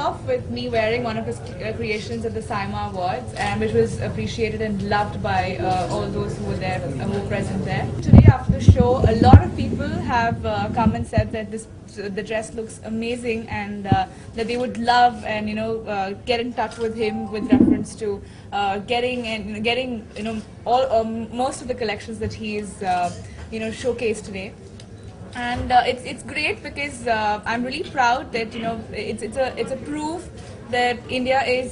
off with me wearing one of his creations at the CIFW Awards, and which was appreciated and loved by all those who were there, who were present there. Today after the show, a lot of people have come and said that the dress looks amazing, and that they would love and get in touch with him with reference to getting most of the collections that he's showcased today. And it's great because I'm really proud that it's a proof that India is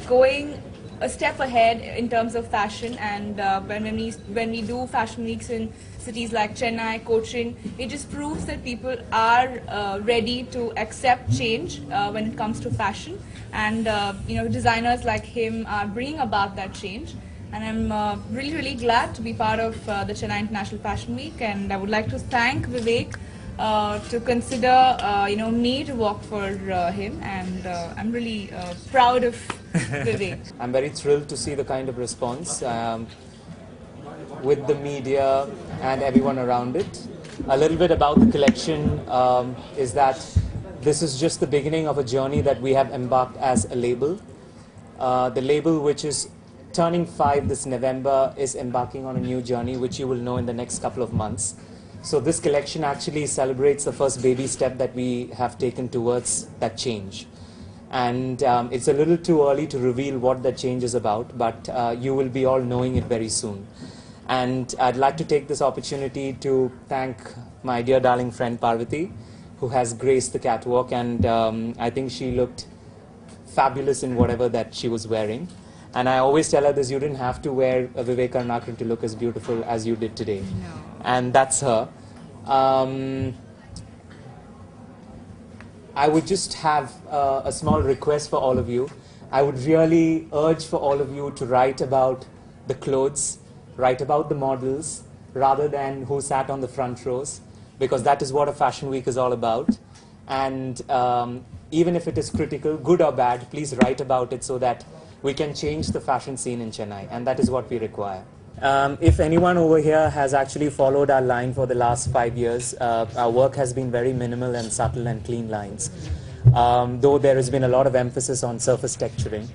going a step ahead in terms of fashion, and when we do fashion weeks in cities like Chennai, Cochin, it just proves that people are ready to accept change when it comes to fashion, and designers like him are bringing about that change. And I'm really glad to be part of the Chennai International Fashion Week, and I would like to thank Vivek to consider me to walk for him, and I'm really proud of Vivek. I'm very thrilled to see the kind of response with the media and everyone around it. A little bit about the collection is that this is just the beginning of a journey that we have embarked as a label. The label, which is turning 5 this November, is embarking on a new journey which you will know in the next couple of months. So this collection actually celebrates the first baby step that we have taken towards that change. And it's a little too early to reveal what that change is about, but you will be all knowing it very soon. And I'd like to take this opportunity to thank my dear darling friend Parvathy, who has graced the catwalk, and I think she looked fabulous in whatever that she was wearing. And I always tell her this: you didn't have to wear a Vivek Karunakara to look as beautiful as you did today. No. And that's her. I would just have a small request for all of you. I would really urge for all of you to write about the clothes, write about the models, rather than who sat on the front rows, because that is what a fashion week is all about. And even if it is critical, good or bad, please write about it so that we can change the fashion scene in Chennai, and that is what we require. If anyone over here has actually followed our line for the last 5 years, our work has been very minimal and subtle and clean lines. Though there has been a lot of emphasis on surface texturing.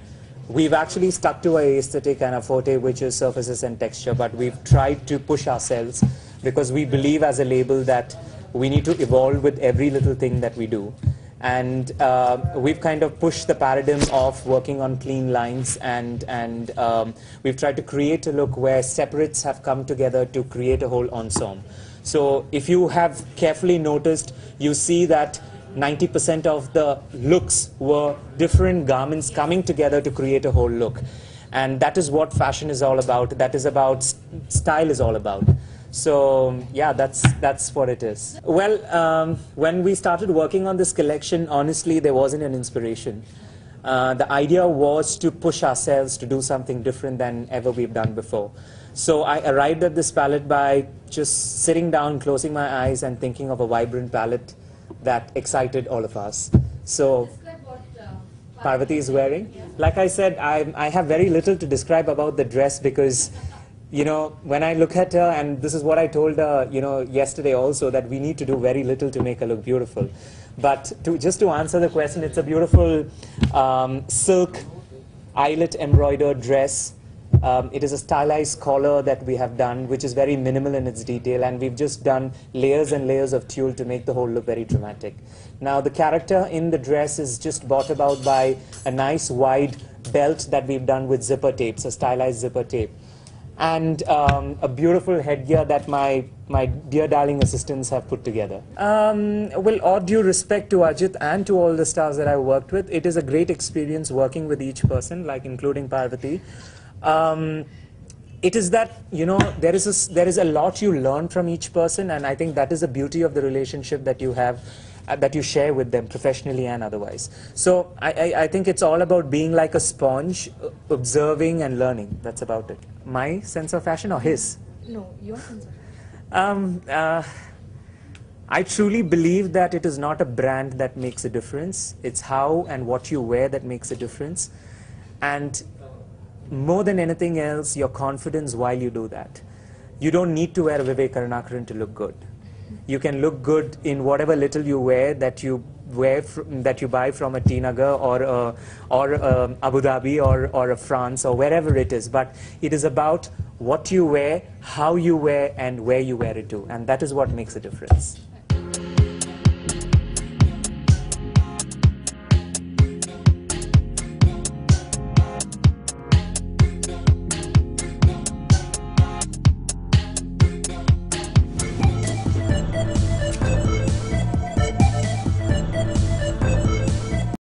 We've actually stuck to our aesthetic and our forte, which is surfaces and texture, but we've tried to push ourselves because we believe as a label that we need to evolve with every little thing that we do. And we've kind of pushed the paradigm of working on clean lines, and we've tried to create a look where separates have come together to create a whole ensemble. So if you have carefully noticed, you see that 90% of the looks were different garments coming together to create a whole look. And that is what fashion is all about. That is about style is all about. So yeah, that's what it is. Well, when we started working on this collection, honestly, there wasn't an inspiration. The idea was to push ourselves to do something different than ever we've done before. So I arrived at this palette by just sitting down, closing my eyes, and thinking of a vibrant palette that excited all of us. So Parvathy is wearing. Like I said, I have very little to describe about the dress because, when I look at her, and this is what I told her, yesterday also, that we need to do very little to make her look beautiful. But just to answer the question, it's a beautiful silk eyelet embroidered dress. It is a stylized collar that we have done, which is very minimal in its detail, and we've just done layers and layers of tulle to make the whole look very dramatic. Now, the character in the dress is just brought about by a nice wide belt that we've done with zipper tapes, a stylized zipper tape. And a beautiful headgear that my dear darling assistants have put together. Well, all due respect to Ajit and to all the stars that I worked with, it is a great experience working with each person, like including Parvathy. It is that, there is a lot you learn from each person, and I think that is the beauty of the relationship that you have, that you share with them professionally and otherwise. So I think it's all about being like a sponge, observing and learning. That's about it. My sense of fashion or his? No, your sense of fashion. I truly believe that it is not a brand that makes a difference. It's how and what you wear that makes a difference. And more than anything else, your confidence while you do that. You don't need to wear a Vivek Karunakara to look good. You can look good in whatever little you wear that you that you buy from a T Nagar or Abu Dhabi or a France or wherever it is, but it is about what you wear, how you wear, and where you wear it to, and that is what makes a difference.